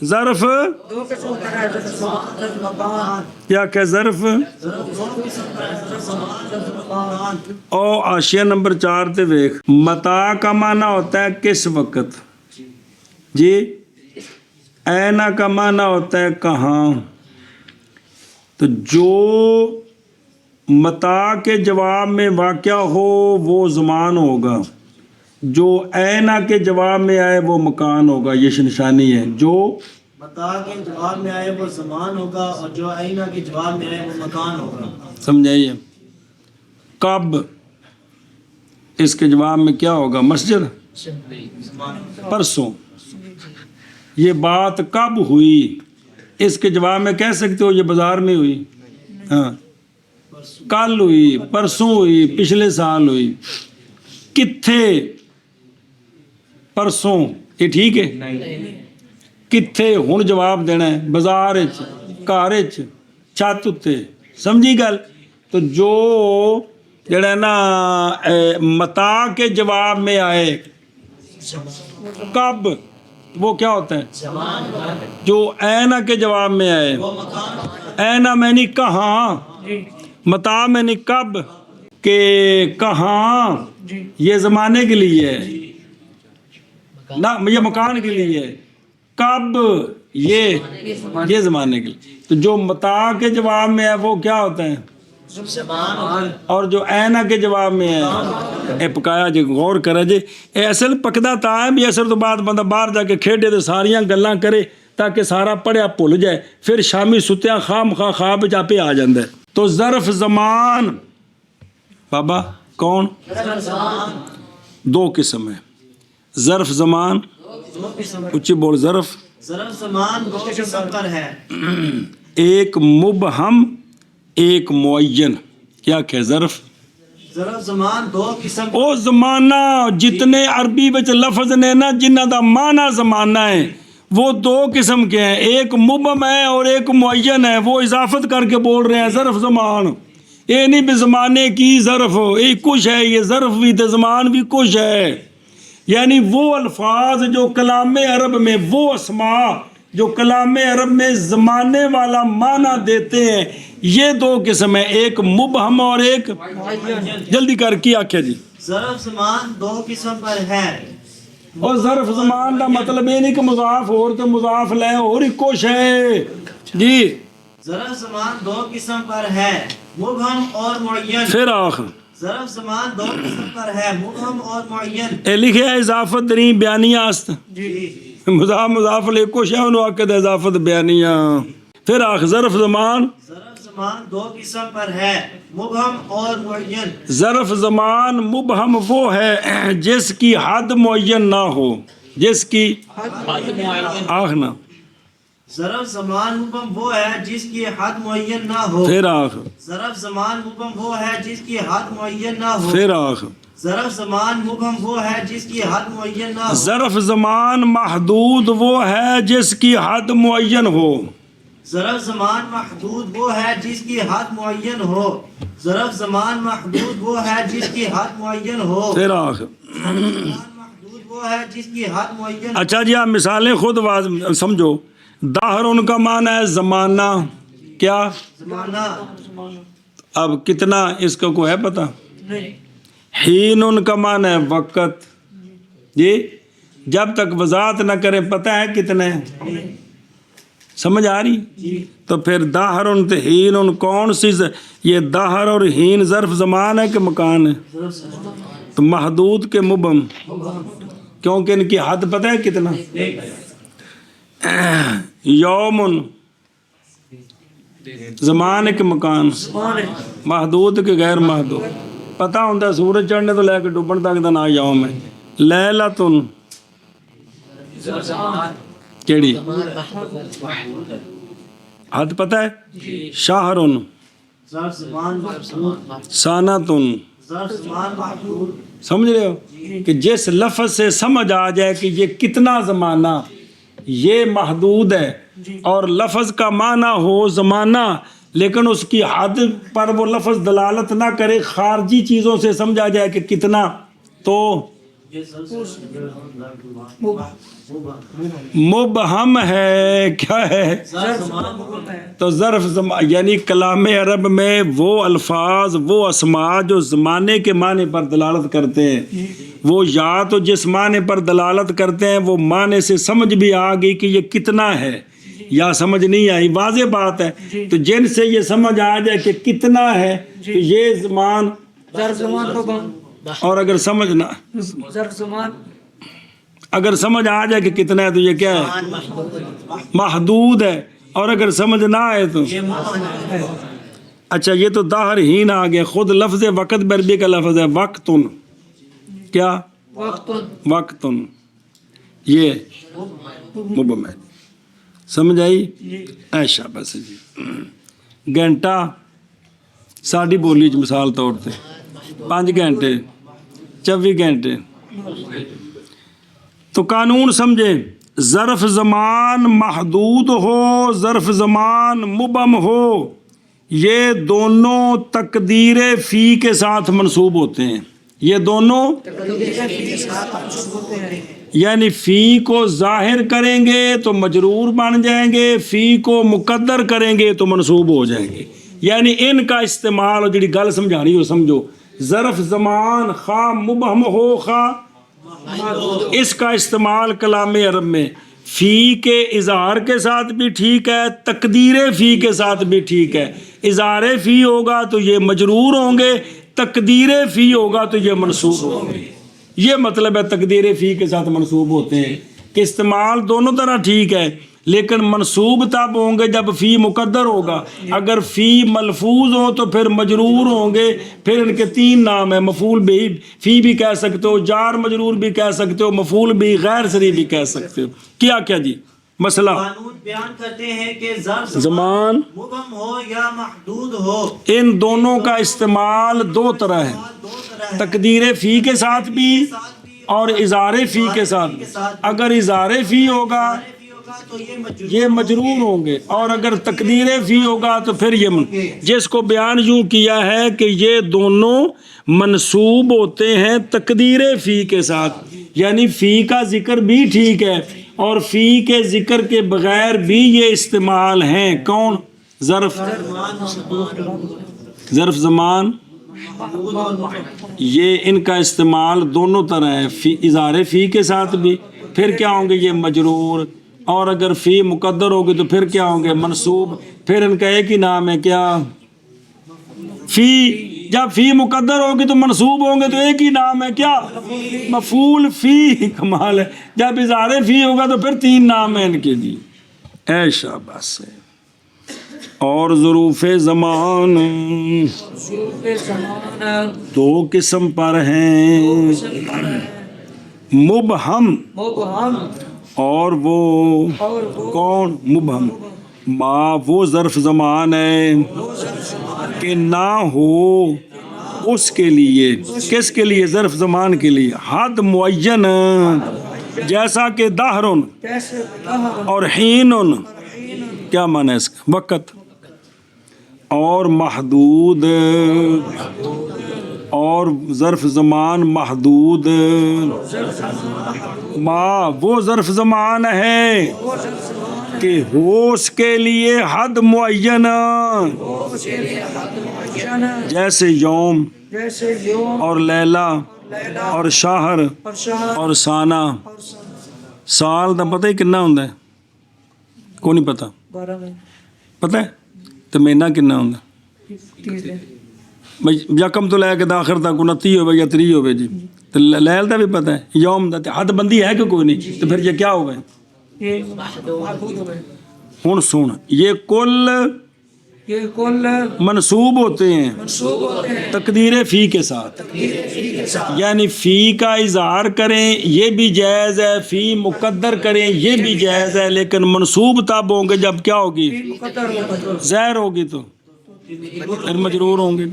[SPEAKER 1] ظرف
[SPEAKER 3] دو قسم کا ہے, ظرف مکان.
[SPEAKER 1] کیا کہ ظرف او آشیا نمبر 4 تے ویکھ. متا کا معنی ہوتا ہے کس وقت جی. اینا کا معنی ہوتا ہے کہاں. تو جو متا کے جواب میں واقع ہو وہ زمان ہوگا, جو اینا کے جواب میں آئے وہ مکان ہوگا. یہ نشانی ہے. جو
[SPEAKER 2] متا کے جواب میں آئے وہ زمان ہوگا اور جو اینا کے جواب میں آئے وہ مکان ہوگا.
[SPEAKER 1] سمجھائیے. کب اس کے جواب میں کیا ہوگا؟ مسجد. پرسوں. یہ بات کب ہوئی اس کے جواب میں کہہ سکتے ہو یہ بازار میں ہوئی, ہاں کل ہوئی, پرسوں ہوئی, پچھلے سال ہوئی. کتھے پرسوں, یہ ٹھیک ہے. کتھے ہن جواب دینا ہے بازار وچ, گھر وچ, چھت اتے. سمجھی گل؟ تو جو جڑا ہے نا متا کے جواب میں آئے کب وہ کیا ہوتا ہے؟ جو اینا کے جواب میں آئے. اینا میں نہیں کہاں, متا میں نہیں کب, کہ کہاں یہ زمانے کے لیے ہے نہ یہ مکان کے لیے ہے. کب یہ زمانے کے لیے. تو جو متا کے جواب میں ہے وہ کیا ہوتا ہے؟ اور جو اینا کے جواب میں ہے اے پکایا جی غور کرے جی. اے اصل پکدا تا ہے بھی اثر تو بعد بندہ باہر جا کے کھیڈے تو ساریاں گلاں کرے تاکہ سارا پڑھیا بھول جائے, پھر شامی ستیاں خام خواہ خواب چاپے آ جاندے. تو ظرف زمان بابا کون؟ دو قسم ہے. ظرف زمان اچھی بول. ظرف
[SPEAKER 2] زمان دو قسم پر ہے,
[SPEAKER 1] ایک مبہم ایک معین. کیا کہ ظرف
[SPEAKER 2] زمان دو قسم.
[SPEAKER 1] او زمانہ جتنے عربی بچ لفظ نے نا جنہ دا معنی زمانہ ہے وہ دو قسم کے ہیں. ایک مبہم ہے اور ایک معین ہے. وہ اضافت کر کے بول رہے ہیں ظرف زمان. یہ نہیں بھی زمانے کی ظرف یہ کچھ ہے, یہ ظرف بھی تو زمان بھی کچھ ہے. یعنی وہ الفاظ جو کلام عرب میں, وہ اسماء جو کلام عرب میں زمانے والا معنی دیتے ہیں, یہ دو قسم ہیں, ایک مبہم اور ایک جلدی کر کے آکھیا جی.
[SPEAKER 2] ظرف زمان دو قسم پر ہے.
[SPEAKER 1] اور ظرف زمان کا مطلب یہ نہیں کہ مضاف اور تو مضاف لے اور ہی کچھ ہے جی.
[SPEAKER 2] ظرف زمان دو قسم پر ہے, مبہم اور معین.
[SPEAKER 1] پھر آخر
[SPEAKER 2] ظرف زمان دو قسم پر ہے, مبہم اور معین.
[SPEAKER 1] اے لکھے ہے اضافت دریں بیانیہ است مضاف مضاف لے کچھ ہے انہوں آکد اضافت بیانیہ. پھر آخر ظرف زمان
[SPEAKER 2] دو قسم پر ہے, مبہم اور معین.
[SPEAKER 1] ظرف زمان مبہم وہ ہے جس کی حد معین نہ ہو, جس کی آخنا.
[SPEAKER 2] ظرف زمان مبہم وہ ہے جس کی حد معین نہ ہو.
[SPEAKER 1] پھر آخر
[SPEAKER 2] ظرف زمان مبہم وہ ہے جس کی حد معین نہ ہو.
[SPEAKER 1] پھر آخر
[SPEAKER 2] ظرف زمان مبہم وہ ہے جس کی حد معین نہ ہو.
[SPEAKER 1] ظرف زمان محدود وہ ہے جس کی حد معین ہو.
[SPEAKER 2] ظرف زمان محدود وہ ہے جس کی حد معین ہو. ظرف زمان محدود وہ ہے جس کی حد معین ہو.
[SPEAKER 1] پھر آخر
[SPEAKER 2] محدود وہ ہے جس کی حد معین.
[SPEAKER 1] اچھا جی آپ مثالیں خود سمجھو. دہر ان کا معنی ہے زمانہ. کیا
[SPEAKER 2] زمانہ.
[SPEAKER 1] اب کتنا اس کا کوئی ہے پتہ؟
[SPEAKER 3] نہیں.
[SPEAKER 1] حین ان کا معنی ہے وقت. جی جب تک وضاحت نہ کریں پتہ ہے کتنے سمجھ آ رہی؟ تو پھر دہر ان تو حین ان کون سی یہ دہر اور حین ظرف زمان ہے کہ مکان ہے؟ تو محدود کے مبہم کیونکہ ان کی حد پتہ ہے کتنا؟ یومن زمان ہے کہ مکان؟ محدود کے غیر محدود. پتہ ہوتا ہے سورج چڑھنے تو لے کے ڈوبن تک دا نا یوم ہے. لیلتن کیڑی حد پتہ ہے؟ شہرن
[SPEAKER 2] ظرف زمان محدود.
[SPEAKER 1] سانتن.
[SPEAKER 2] ظرف زمان محدود.
[SPEAKER 1] سمجھ رہے ہو کہ جس لفظ سے سمجھ آ جائے کہ یہ کتنا زمانہ یہ محدود ہے اور لفظ کا معنی ہو زمانہ لیکن اس کی حد پر وہ لفظ دلالت نہ کرے خارجی چیزوں سے سمجھا جائے کہ کتنا تو مبہم ہے. کیا ہے؟ تو ظرف یعنی کلام عرب میں وہ الفاظ وہ اسماء جو زمانے کے معنی پر دلالت کرتے ہیں وہ یا تو جس معنی پر دلالت کرتے ہیں وہ معنی سے سمجھ بھی آ گئی کہ یہ کتنا ہے یا سمجھ نہیں آئی واضح بات ہے. تو جن سے یہ سمجھ آ جائے کہ کتنا ہے تو یہ زمان
[SPEAKER 3] ظرف زمان کو
[SPEAKER 1] اور اگر سمجھنا
[SPEAKER 3] ظرف زمان
[SPEAKER 1] اگر سمجھ آ جائے کہ کتنا ہے تو یہ کیا ہے؟ محدود ہے. اور اگر سمجھ نہ آئے تو اچھا یہ تو دہر ہی نہ آ گیا. خود لفظ وقت بربی کا لفظ ہے وقتن. کیا وقتن یہ مبہم ہے. سمجھ آئی؟ ایشا بس جی گھنٹہ ساڑی بولی مثال طور تے 5 گھنٹے 24 گھنٹے. تو قانون سمجھے ظرف زمان محدود ہو ظرف زمان مبہم ہو یہ دونوں تقدیر فی کے ساتھ منصوب ہوتے ہیں. یہ دونوں یعنی فی کو ظاہر کریں گے تو مجرور بن جائیں گے فی کو مقدر کریں گے تو منصوب ہو جائیں گے. یعنی ان کا استعمال جڑی گل سمجھانی ہو سمجھو ظرف زمان خواہ مبہم ہو خواہ اس کا استعمال کلام عرب میں فی کے اظہار کے ساتھ بھی ٹھیک ہے تقدیر فی کے ساتھ بھی ٹھیک ہے. اظہار فی ہوگا تو یہ مجرور ہوں گے تقدیر فی ہوگا تو یہ منصوب ہوں گے. یہ مطلب ہے تقدیر فی کے ساتھ منصوب ہوتے ہیں کہ استعمال دونوں طرح ٹھیک ہے لیکن منصوب تب ہوں گے جب فی مقدر ہوگا. اگر فی ملفوظ ہو تو پھر مجرور ہوں گے. پھر ان کے 3 نام ہیں مفعول بھی فی بھی کہہ سکتے ہو جار مجرور بھی کہہ سکتے ہو مفعول بھی غیر صریح بھی کہہ سکتے ہو. کیا جی مسئلہ
[SPEAKER 2] قانون بیان کرتے ہیں کہ ظرف
[SPEAKER 1] زمان
[SPEAKER 2] مبہم ہو یا محدود ہو
[SPEAKER 1] ان دونوں کا استعمال 2 طرح ہے تقدیر فی کے ساتھ بھی اور اظہار فی کے ساتھ. اگر اظہار فی ہوگا
[SPEAKER 2] تو
[SPEAKER 1] یہ مجرور ہوں گے اور اگر تقدیر فی ہوگا تو پھر یہ جس کو بیان یوں کیا ہے کہ یہ دونوں منصوب ہوتے ہیں تقدیر فی کے ساتھ. یعنی فی کا ذکر بھی ٹھیک ہے اور فی کے ذکر کے بغیر بھی یہ استعمال ہیں. کون؟ ظرف زمان یہ ان کا استعمال دونوں طرح ہے اظہار فی کے ساتھ بھی پھر کیا ہوں گے یہ مجرور اور اگر فی مقدر ہوگی تو پھر کیا ہوں گے منصوب. پھر ان کا ایک ہی نام ہے کیا فی. جب فی مقدر ہوگی تو منصوب ہوں گے تو ایک ہی نام ہے کیا مفعول فی. کمال ہے. جب اظہار فی ہوگا تو پھر 3 نام ہیں ان کے دی. ایشا بس ہے. اور ظروف زمان 2 قسم پر ہیں مبہم اور وہ کون مبہم ما وہ ظرف زمان ہے کہ نہ ہو اس کے لیے کس کے لیے ظرف زمان کے لیے حد معین جیسا کہ دہرن اور حینن کیا معنی ہے اس کا؟ وقت اور محدود اور ظرف زمان محدود ما وہ ظرف زمان ہے کہ ہو اس کے لیے حد معین جیسے یوم
[SPEAKER 3] جیسے یوم
[SPEAKER 1] اور لیلہ اور شہر
[SPEAKER 3] اور شہر
[SPEAKER 1] اور سانہ سال دا پتہ ہی کنا ہوندا ہے کو نہیں پتا
[SPEAKER 3] 12 میں
[SPEAKER 1] پتہ ہے تو مہینہ کنا ہوندا
[SPEAKER 3] 30 دن
[SPEAKER 1] بھائی یکم تو لے کے آخر تک 29 ہوئے یا 30 ہوئے جی تو لیل دا بھی پتہ ہے یوم دا حد بندی ہے کہ کوئی نہیں تو پھر یہ کیا ہو گئے
[SPEAKER 3] یہ محدود ہو گئے
[SPEAKER 1] ہن سن یہ کل
[SPEAKER 3] یہ کل
[SPEAKER 1] منصوب ہوتے ہیں
[SPEAKER 3] منسوب ہوتے ہیں
[SPEAKER 1] تقدیر فی کے ساتھ یعنی فی کا اظہار کریں یہ بھی جائز ہے فی مقدر کریں یہ بھی جائز ہے لیکن منصوب تب ہوں گے جب کیا ہوگی
[SPEAKER 3] مقدر ہوگا
[SPEAKER 1] زہر ہوگی تو پھر مجرور ہوں گے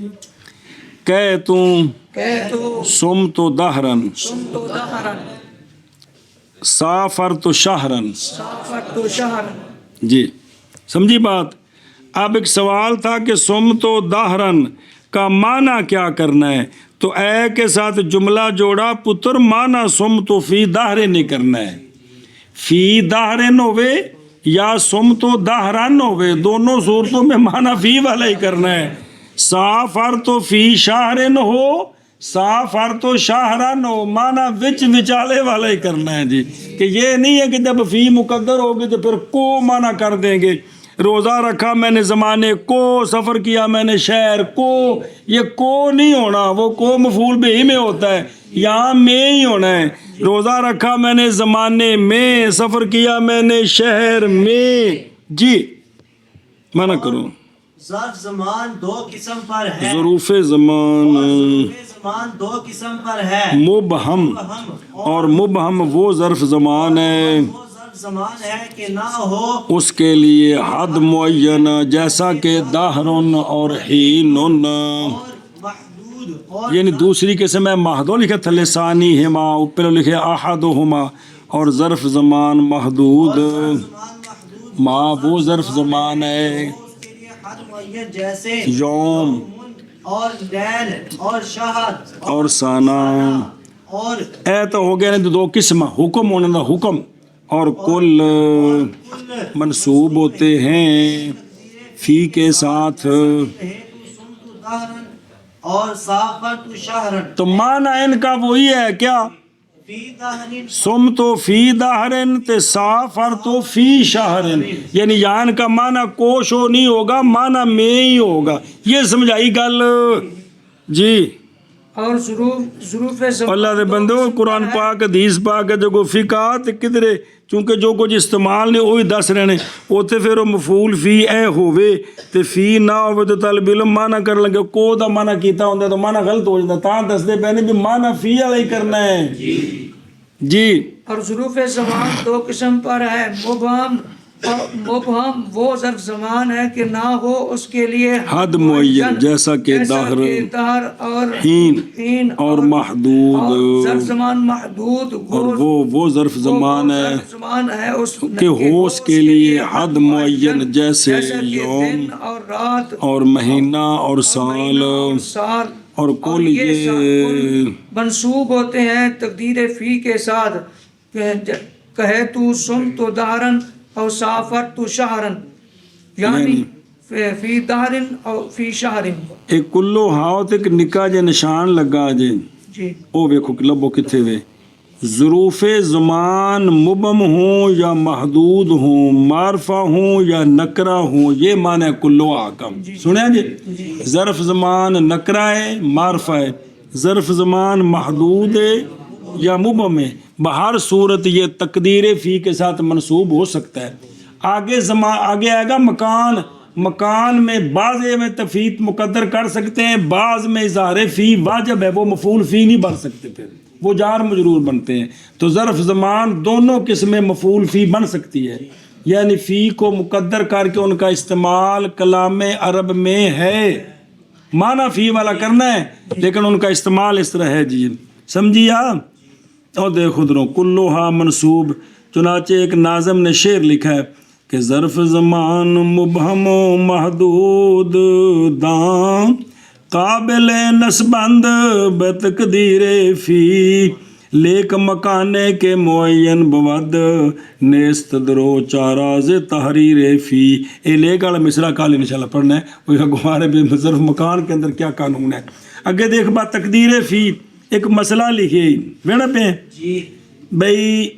[SPEAKER 1] کہ تم
[SPEAKER 3] کہ تو
[SPEAKER 1] سم تو دہرن
[SPEAKER 3] سم تو دہرن
[SPEAKER 1] سافر تو شہرن
[SPEAKER 3] سافر تو شہر
[SPEAKER 1] جی سمجھی بات اب ایک سوال تھا کہ سم تو دہرن کا معنی کیا کرنا ہے تو اے کے ساتھ جملہ جوڑا پتر معنی سم تو فی دہرن نہیں کرنا ہے فی دہرن ہوئے یا سم تو دہرن ہوئے دونوں صورتوں میں معنی فی والا ہی کرنا ہے سافر تو فی شہرن ہو سافر تو شہرن ہو معنی وچ وچالے والا ہی کرنا ہے جی کہ یہ نہیں ہے کہ جب فی مقدر ہوگی تو پھر کو معنی کر دیں گے روزہ رکھا میں نے زمانے کو سفر کیا میں نے شہر کو یہ کو نہیں ہونا وہ کو مفعول بہ میں ہوتا ہے یہاں میں ہی ہونا ہے روزہ رکھا میں نے زمانے میں سفر کیا میں نے شہر میں جی منع کرو
[SPEAKER 2] ظرف زمان دو قسم پر ہے
[SPEAKER 1] ظروف زمان
[SPEAKER 2] ظروف زمان دو قسم پر ہے
[SPEAKER 1] مبہم اور مبہم وہ ظرف زمان ہے
[SPEAKER 2] وہ ظرف زمان ہے کہ نہ ہو
[SPEAKER 1] اس کے لیے حد معین جیسا کہ دہرن اور حین
[SPEAKER 2] اور محدود اور
[SPEAKER 1] یعنی دوسری قسم ہے محدود لکھے تھلے ثانی ہما اوپر لکھے احدہما اور ظرف زمان محدود
[SPEAKER 2] زمان محدود
[SPEAKER 1] ما وہ ظرف زمان ہے
[SPEAKER 2] اس کے لیے حد معین جیسے
[SPEAKER 1] یوم
[SPEAKER 2] اور لیل اور شہر
[SPEAKER 1] اور سانہ
[SPEAKER 2] اور
[SPEAKER 1] اے تو ہو گیا دو قسم حکم ہونے دا حکم اور کل منصوب ہوتے ہیں فی کے ساتھ
[SPEAKER 2] اور سافر تو شہرن
[SPEAKER 1] تو معنی ان کا وہی ہے کیا
[SPEAKER 2] فی دہرن
[SPEAKER 1] سم تو فی دہرن تے سافر تو فی شہرن یعنی یان کا معنی کوشو نہیں ہوگا معنی میں ہی ہوگا یہ سمجھائی گل جی
[SPEAKER 3] اور ظروف
[SPEAKER 1] اللہ دے بندو قرآن پاک حدیث پاک جو کو فقات کدرے چونکہ جو کچھ استعمال نے وہی دس رہے اوتے پھر وہ مفعول فی اے ہووے تے فی نہ ہووے تو طالب علم معنی کر لگے کو دا معنی کیتا ہوندا تو معنی غلط ہو جاتا تاں دس دے پہنے بھی معنی فی والا ہی کرنا ہے جی
[SPEAKER 3] اور ظروف زمان دو قسم پر ہے مبہم اور مبہم وہ ظرف زمان ہے کہ نہ ہو اس کے لیے
[SPEAKER 1] حد معین جیسا کہ دہر
[SPEAKER 3] دہر اور
[SPEAKER 1] حین اور محدود
[SPEAKER 3] ظرف زمان محدود
[SPEAKER 1] اور وہ ظرف زمان ہے
[SPEAKER 3] ظرف زمان ہے اس
[SPEAKER 1] کہ ہو اس کے لیے حد معین جیسے
[SPEAKER 3] کہ
[SPEAKER 1] یوم
[SPEAKER 3] دن اور رات
[SPEAKER 1] اور مہینہ اور سال
[SPEAKER 3] سال
[SPEAKER 1] اور کل یہ
[SPEAKER 3] منصوب ہوتے ہیں تقدیر فی کے ساتھ کہے تو سم تو دہرن اور سافر تو شہرن یعنی فی دہرن اور فی شہرن
[SPEAKER 1] ایک کلو ہاؤت ایک نکا جے نشان لگا جے
[SPEAKER 3] جی
[SPEAKER 1] او ویکھو لبو کتھے وے ظروف زمان مبہم ہوں یا محدود ہوں معرفہ ہوں یا نکرہ ہوں یہ معنی ہے کلو حاکم سنیا جی ظرف زمان نکرہ ہے معرفہ ہے ظرف زمان محدود ہے یا مبہم ہے بہر صورت یہ تقدیر فی کے ساتھ منصوب ہو سکتا ہے آگے آئے گا مکان میں بعض میں تفیت مقدر کر سکتے ہیں بعض میں اظہار فی واجب ہے وہ مفعول فی نہیں بن سکتے پھر وہ جار مجرور بنتے ہیں تو ظرف زمان دونوں قسمیں مفعول فی بن سکتی ہے یعنی فی کو مقدر کر کے ان کا استعمال کلام عرب میں ہے معنی فی والا کرنا ہے لیکن ان کا استعمال اس طرح ہے جی سمجھیے اور دیکھو دروں کلوہا منصوب چنانچہ ایک ناظم نے شعر لکھا ہے کہ ظرف زمان مبہم و محدود دام قابل نسبند بتقدیر فی لیک مکانے کے معین بود نیست درو چاراز تحریر فی. اے لیک والا مصرع کال انشاءاللہ پڑھنا ہے. وہ گوارے بے ظرف مکان کے اندر کیا قانون ہے. اگے دیکھ بات تقدیر فی ایک مسئلہ لکھے بیڑا پہ
[SPEAKER 2] جی
[SPEAKER 1] بھئی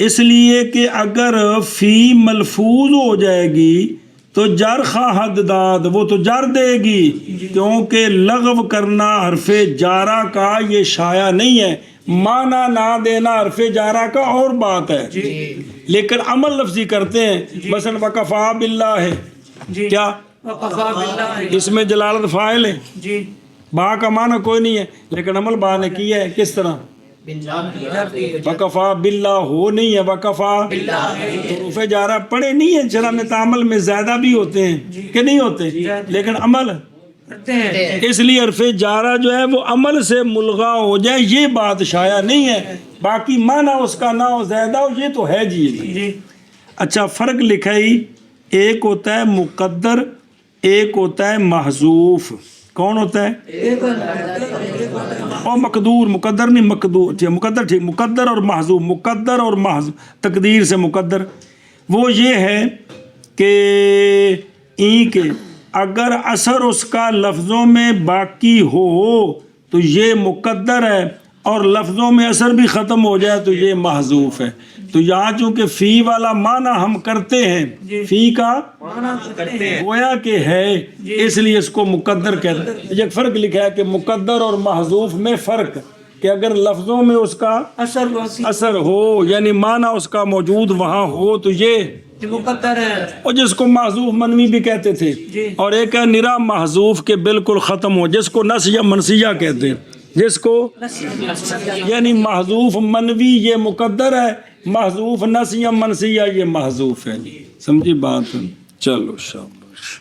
[SPEAKER 1] اس لیے کہ اگر فی ملفوظ ہو جائے گی تو جر خواہد داد وہ تو جر دے گی کیونکہ لغو کرنا حرف جارہ کا یہ شایع نہیں ہے. معنی نہ دینا حرف جارہ کا اور بات ہے لیکن عمل لفظی کرتے ہیں. مثلا وکفا باللہ ہے
[SPEAKER 3] جی
[SPEAKER 1] کیا
[SPEAKER 3] وقفا باللہ
[SPEAKER 1] اس میں جلالت فاعل ہے
[SPEAKER 3] جی
[SPEAKER 1] با کا معنی کوئی نہیں ہے لیکن عمل با نے کیا ہے کس طرح وکفا باللہ ہو نہیں ہے وکفا حروف جارہ پڑھے نہیں ہیں شرح میں تعامل میں زیادہ بھی ہوتے ہیں کہ نہیں ہوتے لیکن عمل
[SPEAKER 3] کرتے ہیں
[SPEAKER 1] اس لیے حرف جارہ جو ہے وہ عمل سے ملغا ہو جائے یہ بات شایع نہیں ہے. باقی معنی اس کا نہ ہو زیادہ ہو یہ تو ہے جی.
[SPEAKER 3] جی
[SPEAKER 1] اچھا فرق لکھا ہی ایک ہوتا ہے مقدر ایک ہوتا ہے محذوف. کون ہوتا ہے اور مقدور مقدر نہیں مقدور مقدر ٹھیک مقدر اور محذوف مقدر اور محذوف تقدیر سے مقدر وہ یہ ہے کہ این کے اگر اثر اس کا لفظوں میں باقی ہو تو یہ مقدر ہے اور لفظوں میں اثر بھی ختم ہو جائے تو یہ محذوف ہے. تو یہاں چونکہ فی والا معنی ہم کرتے ہیں فی کا گویا کہ ہے اس لیے اس کو مقدر کہتے ہیں. ایک فرق لکھا ہے کہ مقدر اور محذوف میں فرق کہ اگر لفظوں میں اس کا اثر ہو یعنی معنی اس کا موجود وہاں ہو تو یہ
[SPEAKER 3] مقدر ہے
[SPEAKER 1] اور جس کو محذوف منوی بھی کہتے تھے اور ایک ہے نرا محذوف کے بالکل ختم ہو جس کو نسیہ منسیہ کہتے ہیں جس کو یعنی محذوف منوی یہ مقدر ہے محذوف نسیہ منسیہ یہ محذوف ہے. سمجھی بات چلو شاباش.